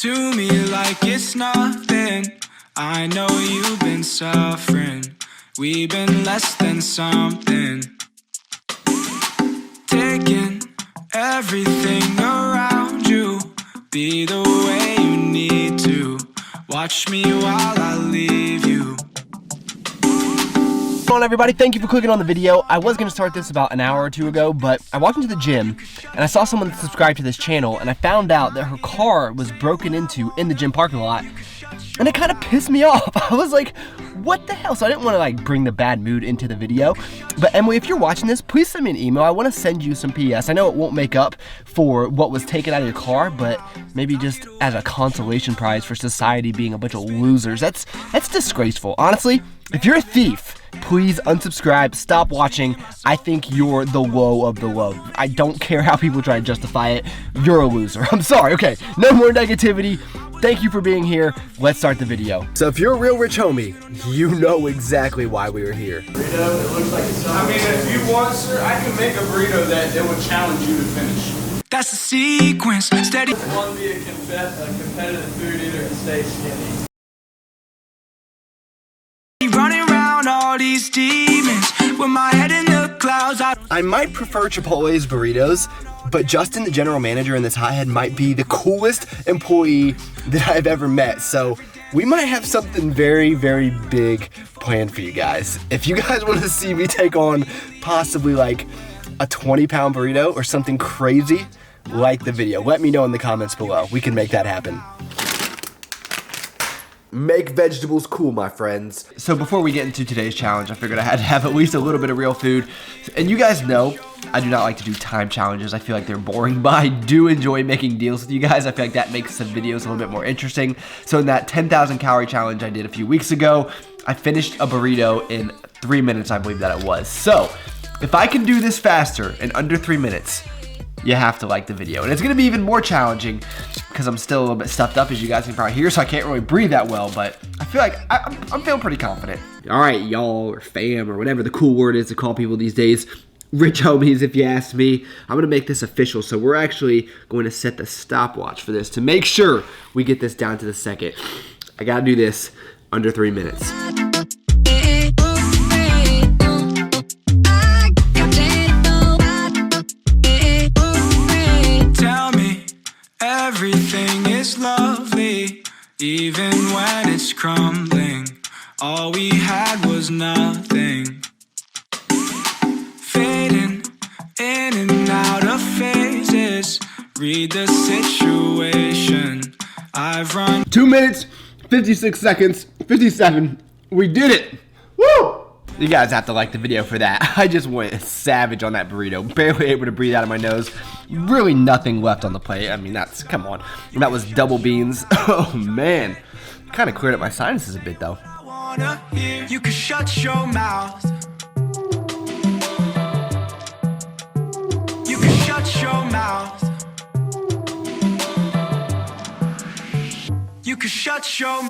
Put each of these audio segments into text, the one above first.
to me like it's nothing. I know you've been suffering. We've been less than something. Taking everything around you. Be the way you need to. Watch me while I leave you. Hello everybody, thank you for clicking on the video. I was going to start this about an hour or two ago, but I walked into the gym and I saw someone that subscribed to this channel, and I found out that her car was broken into in the gym parking lot, and it kind of pissed me off. I was like, what the hell? So I didn't want to like bring the bad mood into the video. But Emily, if you're watching this, please send me an email. I want to send you some PS. I know it won't make up for what was taken out of your car, but maybe just as a consolation prize for society being a bunch of losers. That's disgraceful. Honestly, if you're a thief, please unsubscribe, stop watching. I think you're the low of the low. I don't care how people try to justify it. You're a loser. I'm sorry. Okay, no more negativity. Thank you for being here. Let's start the video. So if you're a real rich homie, you know exactly why we were here. Burrito, it looks like it's I mean, if you want, sir, I can make a burrito that would challenge you to finish. That's the sequence. Steady. one be a competitive food eater and stay skinny. Running around all these demons with my head in the clouds. I might prefer Chipotle's burritos, but Justin, the general manager in this hothead, might be the coolest employee that I've ever met. So we might have something very, very big planned for you guys. If you guys want to see me take on possibly like a 20-pound burrito or something crazy, like the video. Let me know in the comments below. We can make that happen. Make vegetables cool, my friends. So before we get into today's challenge, I figured I had to have at least a little bit of real food. And you guys know, I do not like to do time challenges. I feel like they're boring, but I do enjoy making deals with you guys. I feel like that makes the videos a little bit more interesting. So in that 10,000 calorie challenge I did a few weeks ago, I finished a burrito in 3 minutes, I believe that it was. So if I can do this faster in under 3 minutes, you have to like the video. And it's gonna be even more challenging because I'm still a little bit stuffed up, as you guys can probably hear, so I can't really breathe that well, but I feel like I'm feeling pretty confident. All right, y'all, or fam, or whatever the cool word is to call people these days. Rich homies, if you ask me. I'm gonna make this official, so we're actually going to set the stopwatch for this to make sure we get this down to the second. I gotta do this under 3 minutes. Everything is lovely, even when it's crumbling. All we had was nothing. Fading in and out of phases. Read the situation. I've run 2 minutes, 56 seconds, 57. We did it. Woo! You guys have to like the video for that. I just went savage on that burrito. Barely able to breathe out of my nose. Really nothing left on the plate. I mean, come on. That was double beans. Oh, man. Kind of cleared up my sinuses a bit, though. I wanna hear you can shut your mouth. You can shut your mouth. You can shut your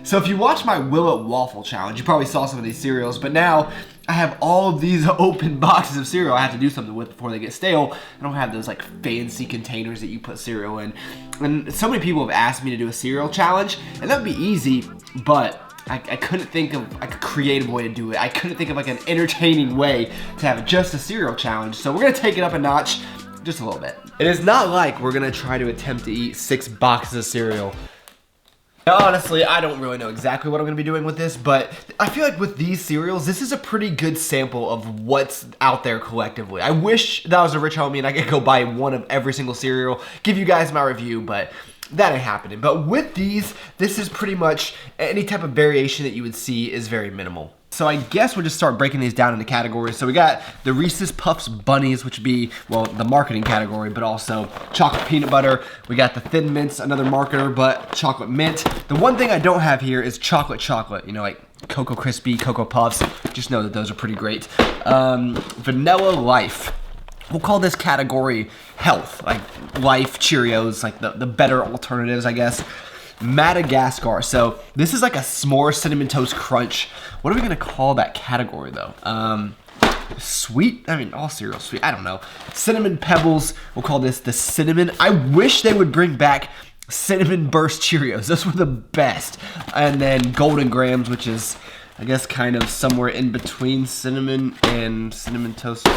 So if you watch my Willet Waffle Challenge, you probably saw some of these cereals, but now I have all of these open boxes of cereal I have to do something with before they get stale. I don't have those like fancy containers that you put cereal in. And so many people have asked me to do a cereal challenge, and that would be easy, but I couldn't think of like a creative way to do it. I couldn't think of like an entertaining way to have just a cereal challenge. So we're gonna take it up a notch just a little bit. It is not like we're gonna try to attempt to eat 6 boxes of cereal. Now, honestly, I don't really know exactly what I'm going to be doing with this, but I feel like with these cereals, this is a pretty good sample of what's out there collectively. I wish that I was a rich homie and I could go buy one of every single cereal, give you guys my review, but that ain't happening. But with these, this is pretty much any type of variation that you would see is very minimal. So I guess we'll just start breaking these down into categories. So we got the Reese's Puffs Bunnies, which would be, well, the marketing category, but also chocolate peanut butter. We got the Thin Mints, another marketer, but chocolate mint. The one thing I don't have here is chocolate, you know, like Cocoa Crispy, Cocoa Puffs. Just know that those are pretty great. Vanilla Life. We'll call this category health, like Life, Cheerios, like the better alternatives, I guess. Madagascar. So this is like a s'more cinnamon toast crunch. What are we gonna call that category though? sweet. I mean, all cereal's sweet. I don't know. Cinnamon Pebbles. We'll call this the cinnamon. I wish they would bring back Cinnamon Burst Cheerios. Those were the best. And then Golden Grams, which is, I guess, kind of somewhere in between cinnamon and Cinnamon Toast.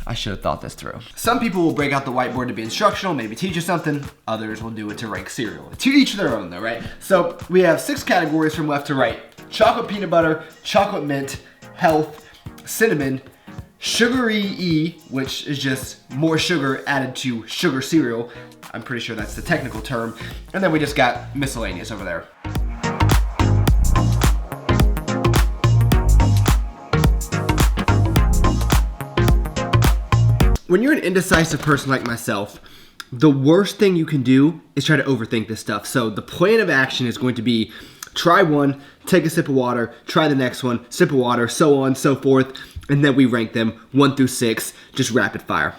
I should have thought this through. Some people will break out the whiteboard to be instructional, maybe teach you something. Others will do it to rank cereal. To each their own though, right? So we have 6 categories from left to right. Chocolate peanut butter, chocolate mint, health, cinnamon, sugary E, which is just more sugar added to sugar cereal. I'm pretty sure that's the technical term. And then we just got miscellaneous over there. When you're an indecisive person like myself, the worst thing you can do is try to overthink this stuff. So the plan of action is going to be try one, take a sip of water, try the next one, sip of water, so on, so forth, and then we rank them 1 through 6, just rapid fire.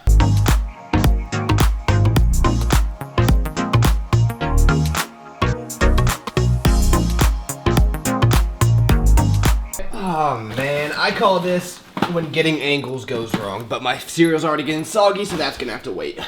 Oh man, I call this when getting angles goes wrong, but my cereal's already getting soggy, so that's gonna have to wait.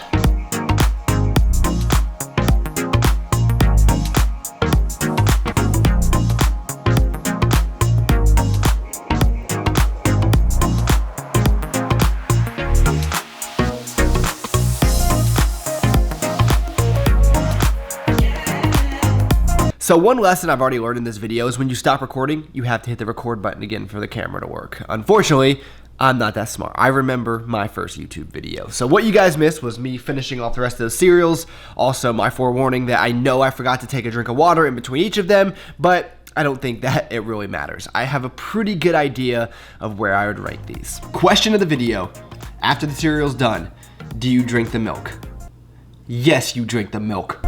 So one lesson I've already learned in this video is when you stop recording, you have to hit the record button again for the camera to work. Unfortunately, I'm not that smart. I remember my first YouTube video. So what you guys missed was me finishing off the rest of those cereals. Also, my forewarning that I know I forgot to take a drink of water in between each of them, but I don't think that it really matters. I have a pretty good idea of where I would rank these. Question of the video, after the cereal's done, do you drink the milk? Yes, you drink the milk.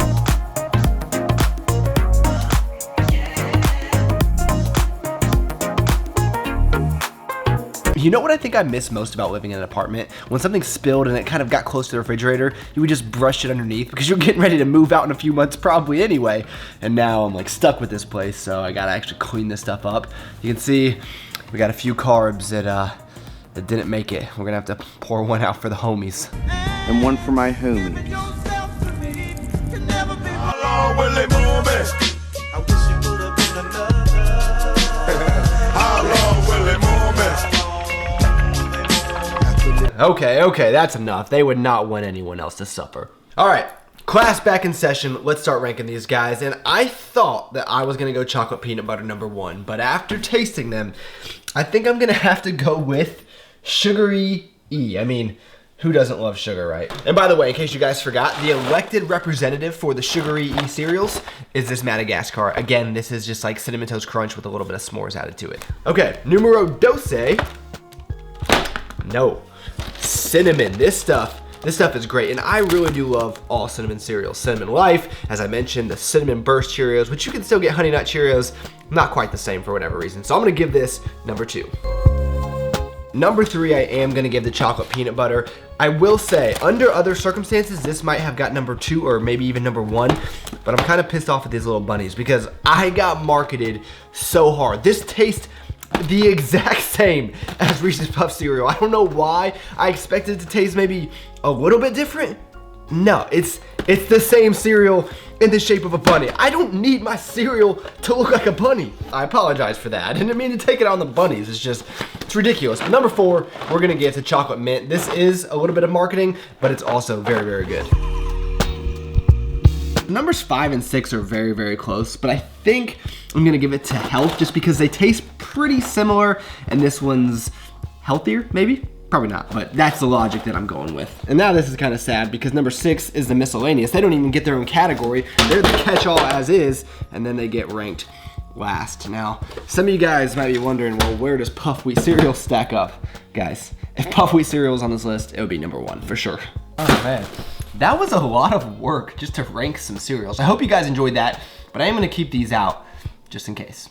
You know what I think I miss most about living in an apartment? When something spilled and it kind of got close to the refrigerator, you would just brush it underneath because you're getting ready to move out in a few months probably anyway. And now I'm like stuck with this place, so I gotta actually clean this stuff up. You can see we got a few carbs that didn't make it. We're gonna have to pour one out for the homies. And one for my homies. Okay, that's enough. They would not want anyone else to suffer. All right, class back in session. Let's start ranking these guys. And I thought that I was gonna go chocolate peanut butter #1, but after tasting them, I think I'm gonna have to go with sugary E. I mean, who doesn't love sugar, right? And by the way, in case you guys forgot, the elected representative for the sugary E cereals is this Madagascar. Again, this is just like Cinnamon Toast Crunch with a little bit of s'mores added to it. Okay, numero dose. No. Cinnamon. This stuff is great, and I really do love all cinnamon cereals. Cinnamon Life, as I mentioned, the Cinnamon Burst Cheerios, which you can still get Honey Nut Cheerios, not quite the same for whatever reason. So I'm gonna give this #2. #3, I am gonna give the chocolate peanut butter. I will say, under other circumstances, this might have got #2 or maybe even #1, but I'm kind of pissed off at these little bunnies because I got marketed so hard. This tastes the exact same as Reese's Puff cereal. I don't know why. I expected it to taste maybe a little bit different. No, it's the same cereal in the shape of a bunny. I don't need my cereal to look like a bunny. I apologize for that. I didn't mean to take it on the bunnies. It's ridiculous. But #4, we're gonna get to chocolate mint. This is a little bit of marketing, but it's also very, very good. Numbers 5 and 6 are very, very close, but I think I'm gonna give it to health just because they taste pretty similar, and this one's healthier, maybe? Probably not, but that's the logic that I'm going with. And now this is kind of sad because #6 is the miscellaneous. They don't even get their own category. They're the catch-all as is, and then they get ranked last. Now, some of you guys might be wondering, well, where does Puff Wheat cereal stack up? Guys, if Puff Wheat cereal was on this list, it would be #1 for sure. Oh man, that was a lot of work just to rank some cereals. I hope you guys enjoyed that, but I am gonna keep these out just in case.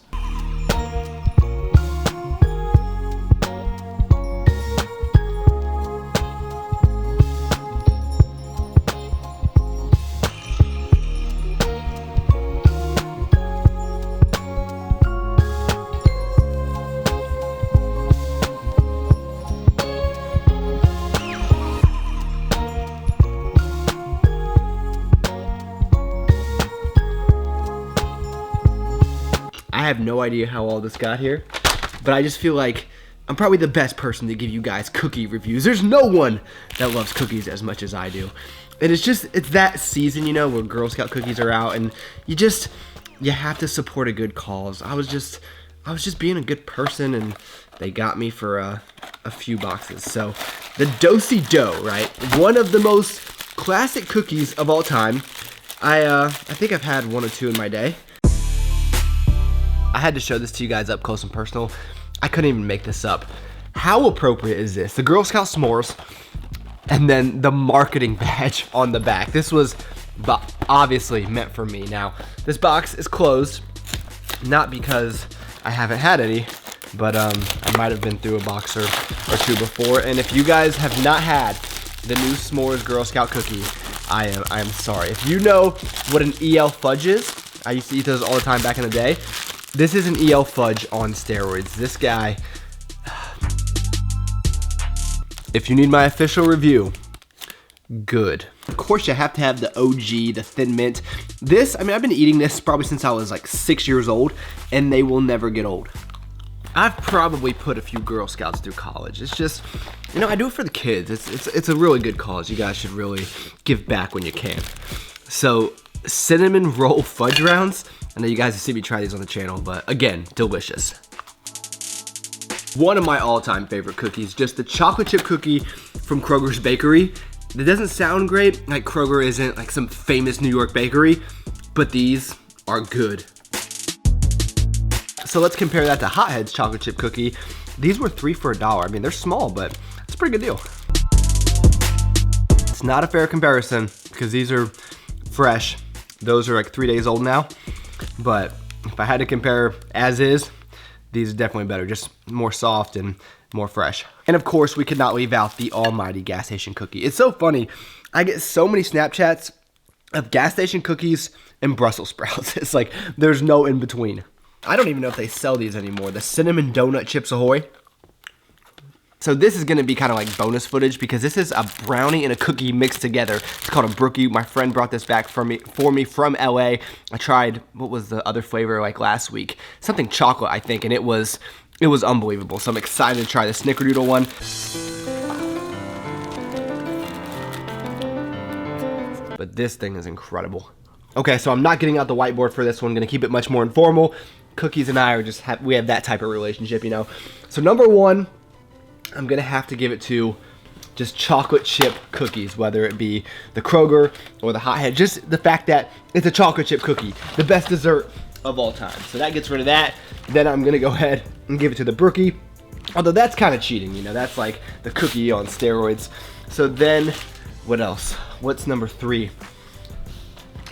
I have no idea how all this got here, but I just feel like I'm probably the best person to give you guys cookie reviews. There's no one that loves cookies as much as I do. And it's that season, you know, where Girl Scout cookies are out, and you have to support a good cause. I was just being a good person, and they got me for a few boxes. So the Do-si-do, right? One of the most classic cookies of all time. I think I've had one or two in my day. I had to show this to you guys up close and personal. I couldn't even make this up. How appropriate is this? The Girl Scout s'mores, and then the marketing badge on the back. This was obviously meant for me. Now, this box is closed, not because I haven't had any, but I might have been through a box or two before. And if you guys have not had the new s'mores Girl Scout cookie, I am sorry. If you know what an EL fudge is, I used to eat those all the time back in the day. This is an EL fudge on steroids. This guy, if you need my official review, good. Of course, you have to have the OG, the Thin Mint. This, I mean, I've been eating this probably since I was like 6 years old, and they will never get old. I've probably put a few Girl Scouts through college. It's just, you know, I do it for the kids. It's a really good cause. You guys should really give back when you can. So, cinnamon roll fudge rounds. I know you guys have seen me try these on the channel, but again, delicious. One of my all-time favorite cookies, just the chocolate chip cookie from Kroger's Bakery. It doesn't sound great, like Kroger isn't like some famous New York bakery, but these are good. So let's compare that to Hothead's chocolate chip cookie. These were 3 for $1. I mean, they're small, but it's a pretty good deal. It's not a fair comparison because these are fresh. Those are like 3 days old now. But if I had to compare as is, these are definitely better, just more soft and more fresh. And of course, we could not leave out the almighty gas station cookie. It's so funny. I get so many Snapchats of gas station cookies and Brussels sprouts. It's like there's no in between. I don't even know if they sell these anymore. The cinnamon donut Chips Ahoy. So this is gonna be kind of like bonus footage because this is a brownie and a cookie mixed together. It's called a brookie. My friend brought this back for me from LA. I tried, what was the other flavor like last week? Something chocolate, I think, and it was unbelievable. So I'm excited to try the Snickerdoodle one. But this thing is incredible. Okay, so I'm not getting out the whiteboard for this one. I'm gonna keep it much more informal. Cookies and I are just we have that type of relationship, you know. So number one, I'm gonna have to give it to just chocolate chip cookies, whether it be the Kroger or the Hothead. Just the fact that it's a chocolate chip cookie, the best dessert of all time. So that gets rid of that. Then I'm gonna go ahead and give it to the brookie. Although that's kind of cheating, you know, that's like the cookie on steroids. So then, what else? What's number 3?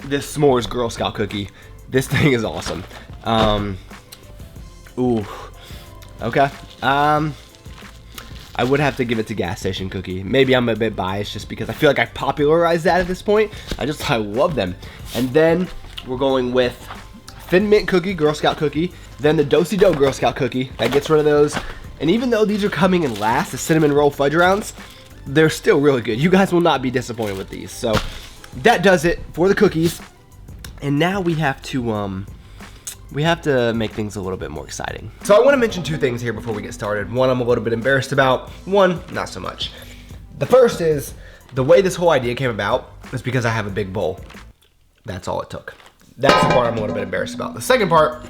This s'mores Girl Scout cookie. This thing is awesome. Ooh, okay. I would have to give it to gas station cookie. Maybe I'm a bit biased just because I feel like I popularized that at this point. I love them. And then we're going with Thin Mint cookie, Girl Scout cookie. Then the Do-si-do Girl Scout cookie. That gets rid of those. And even though these are coming in last, the cinnamon roll fudge rounds, they're still really good. You guys will not be disappointed with these. So that does it for the cookies. And now we have to make things a little bit more exciting. So I want to mention 2 things here before we get started. One I'm a little bit embarrassed about, one not so much. The first is the way this whole idea came about is because I have a big bowl. That's all it took. That's the part I'm a little bit embarrassed about. The second part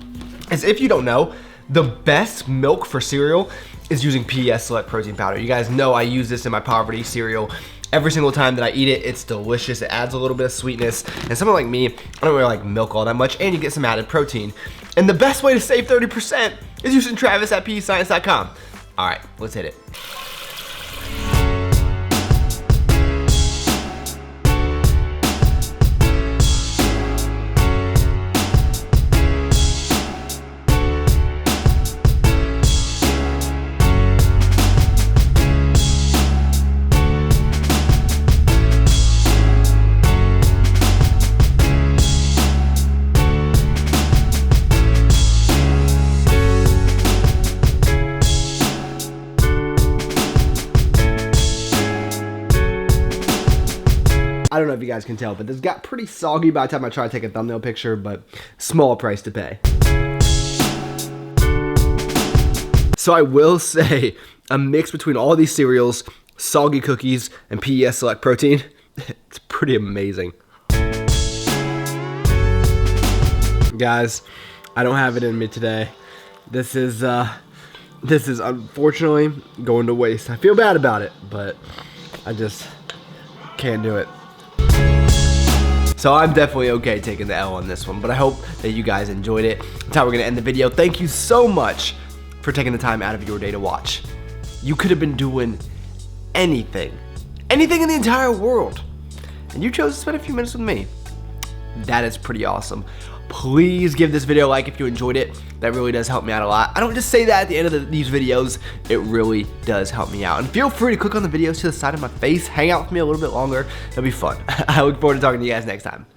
is, if you don't know, the best milk for cereal is using PES Select Protein Powder. You guys know I use this in my poverty cereal. Every single time that I eat it, it's delicious. It adds a little bit of sweetness. And someone like me, I don't really like milk all that much, and you get some added protein. And the best way to save 30% is using Travis at PEScience.com. All right, let's hit it. I don't know if you guys can tell, but this got pretty soggy by the time I try to take a thumbnail picture, but small price to pay. So I will say, a mix between all these cereals, soggy cookies, and PES Select Protein, it's pretty amazing. Guys, I don't have it in me today. This is unfortunately going to waste. I feel bad about it, but I just can't do it. So I'm definitely okay taking the L on this one, but I hope that you guys enjoyed it. That's how we're gonna end the video. Thank you so much for taking the time out of your day to watch. You could have been doing anything in the entire world, and you chose to spend a few minutes with me. That is pretty awesome. Please give this video a like if you enjoyed it. That really does help me out a lot. I don't just say that at the end of these videos. It really does help me out. And feel free to click on the videos to the side of my face. Hang out with me a little bit longer. It'll be fun. I look forward to talking to you guys next time.